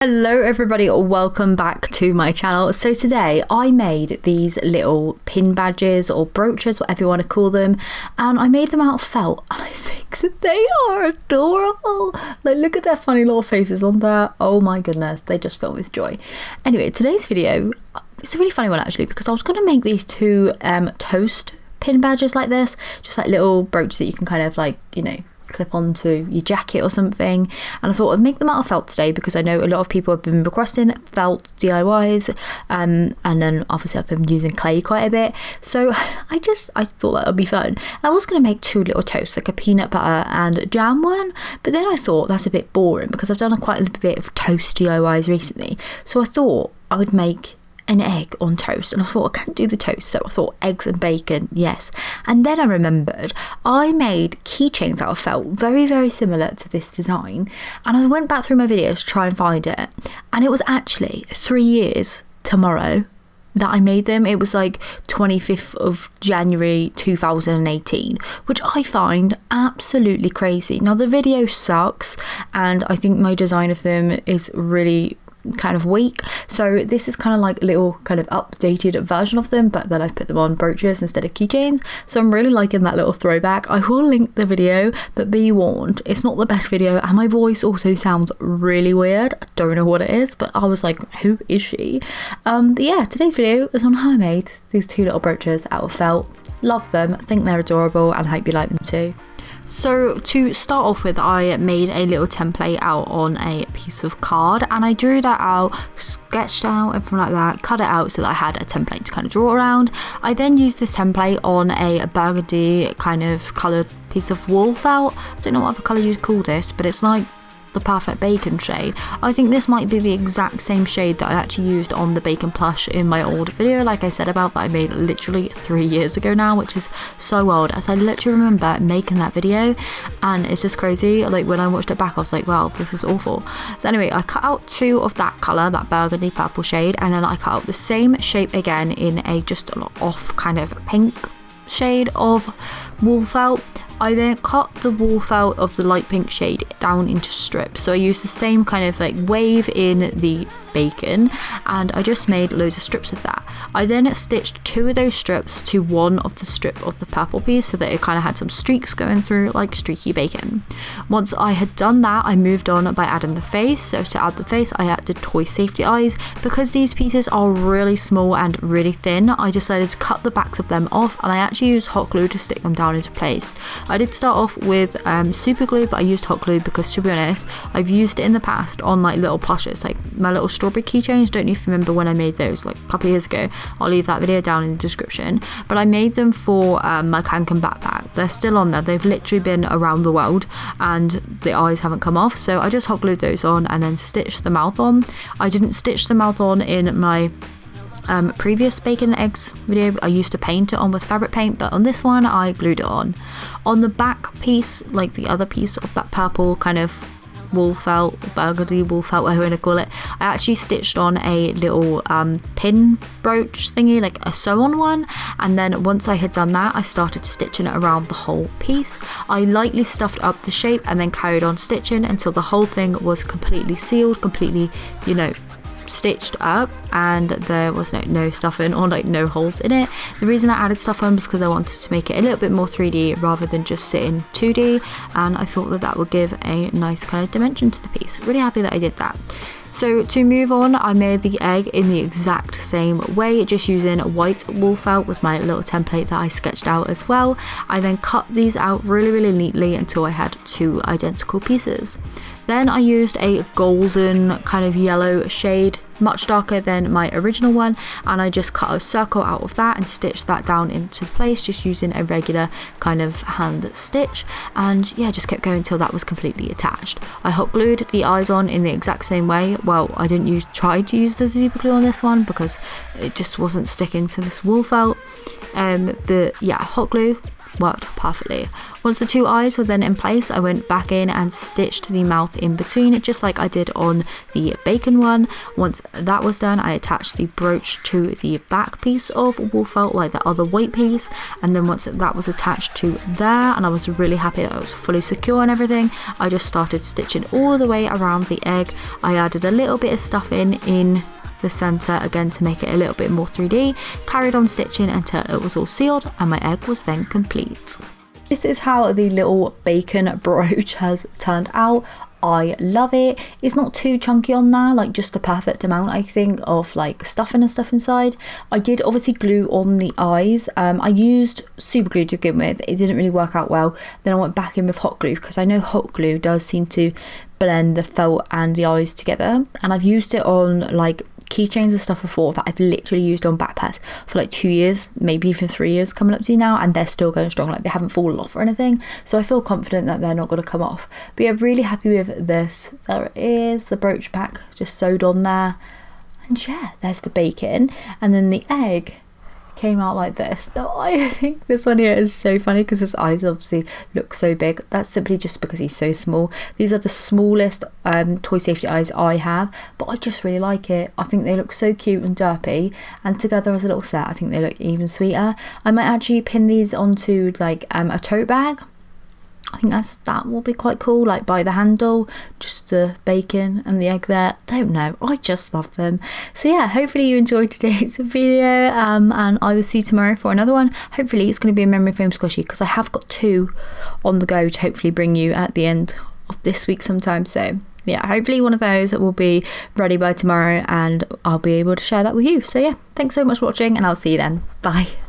Hello everybody, welcome back to my channel. So today I made these little pin badges or brooches, whatever you want to call them, and I made them out of felt and I think that they are adorable. Like, look at their funny little faces on there. Oh my goodness, they just fill me with joy. Anyway, today's video, it's a really funny one actually, because I was going to make these two toast pin badges like this, just like little brooches that you can kind of like, you know, clip onto your jacket or something, and I thought I'd make them out of felt today because I know a lot of people have been requesting felt DIYs, and then obviously I've been using clay quite a bit, so I thought that would be fun. I was going to make two little toasts, like a peanut butter and jam one, but then I thought that's a bit boring because I've done quite a little bit of toast DIYs recently, so I thought I would make an egg on toast, and I thought I can't do the toast, so I thought eggs and bacon, yes. And then I remembered I made keychains out of felt very similar to this design, and I went back through my videos to try and find it, and it was actually 3 years tomorrow that I made them. It was like 25th of January 2018, which I find absolutely crazy. Now the video sucks and I think my design of them is really kind of weak, so this is kind of like a little kind of updated version of them, but then I've put them on brooches instead of keychains, so I'm really liking that little throwback. I will link the video, but be warned, it's not the best video and my voice also sounds really weird. I don't know what it is, but I was like, who is she? But yeah, today's video is on how I made these two little brooches out of felt. Love them, I think they're adorable, and I hope you like them too. So to start off with, I made a little template out on a piece of card, and I drew that out, sketched out, everything like that, cut it out so that I had a template to kind of draw around. I then used this template on a burgundy kind of coloured piece of wool felt. I don't know what other colour you'd call this, but it's like the perfect bacon shade. I think this might be the exact same shade that I actually used on the bacon plush in my old video, like I said about, that I made literally 3 years ago now, which is so old, as I literally remember making that video and it's just crazy. Like when I watched it back I was like, wow, this is awful. So anyway, I cut out two of that colour, that burgundy purple shade, and then I cut out the same shape again in a just off kind of pink shade of wool felt. I then cut the wool felt of the light pink shade down into strips, so I used the same kind of like wave in the bacon, and I just made loads of strips of that. I then stitched two of those strips to one of the strip of the purple piece so that it kind of had some streaks going through, like streaky bacon. Once I had done that, I moved on by adding the face. So to add the face, I added toy safety eyes. Because these pieces are really small and really thin, I decided to cut the backs of them off, and I actually used hot glue to stick them down into place. I did start off with super glue, but I used hot glue because, to be honest, I've used it in the past on like little plushes, like my little strawberry keychains. Don't even remember when I made those, like a couple of years ago. I'll leave that video down in the description, but I made them for my Kanken backpack. They're still on there, they've literally been around the world and the eyes haven't come off, so I just hot glued those on and then stitched the mouth on. I didn't stitch the mouth on in my previous bacon and eggs video. I used to paint it on with fabric paint, but on this one I glued it on. On the back piece, like the other piece of that purple kind of wool felt, burgundy wool felt, whatever you want to call it, I actually stitched on a little pin brooch thingy, like a sew-on one, and then once I had done that, I started stitching it around the whole piece. I lightly stuffed up the shape and then carried on stitching until the whole thing was completely sealed, completely, you know, stitched up, and there was no stuffing or like no holes in it. The reason I added stuff on was because I wanted to make it a little bit more 3D rather than just sit in 2D, and I thought that that would give a nice kind of dimension to the piece. Really happy that I did that. So to move on, I made the egg in the exact same way, just using white wool felt was my little template that I sketched out as well. I then cut these out really neatly until I had two identical pieces. Then I used a golden kind of yellow shade, much darker than my original one, and I just cut a circle out of that and stitched that down into place just using a regular kind of hand stitch, and yeah, just kept going until that was completely attached. I hot glued the eyes on in the exact same way. Well, I didn't try to use the super glue on this one because it just wasn't sticking to this wool felt, but yeah, hot glue worked perfectly. Once the 2 eyes were then in place, I went back in and stitched the mouth in between, just like I did on the bacon one. Once that was done, I attached the brooch to the back piece of wool felt, like the other white piece, and then once that was attached to there, and I was really happy that it was fully secure and everything, I just started stitching all the way around the egg. I added a little bit of stuffing in the center again to make it a little bit more 3D, carried on stitching until it was all sealed, and my egg was then complete. This is how the little bacon brooch has turned out. I love it. It's not too chunky on there, like just the perfect amount, I think, of like stuffing and stuff inside. I did obviously glue on the eyes. I used super glue to begin with. It didn't really work out well. Then I went back in with hot glue because I know hot glue does seem to blend the felt and the eyes together, and I've used it on like keychains and stuff before that I've literally used on backpacks for like 2 years, maybe even 3 years coming up to now, and they're still going strong, like they haven't fallen off or anything, so I feel confident that they're not going to come off. But yeah, really happy with this. There it is, the brooch back just sewed on there, and yeah, there's the bacon, and then the egg came out like this. Now I think this one here is so funny because his eyes obviously look so big. That's simply just because he's so small. These are the smallest toy safety eyes I have, but I just really like it. I think they look so cute and derpy, and together as a little set I think they look even sweeter. I might actually pin these onto like a tote bag. I think that will be quite cool, like by the handle, just the bacon and the egg there. Don't know, I just love them. So yeah, hopefully you enjoyed today's video, and I will see you tomorrow for another one. Hopefully it's going to be a memory foam squishy, because I have got 2 on the go to hopefully bring you at the end of this week sometime. So yeah, hopefully one of those will be ready by tomorrow and I'll be able to share that with you. So yeah, thanks so much for watching, and I'll see you then. Bye.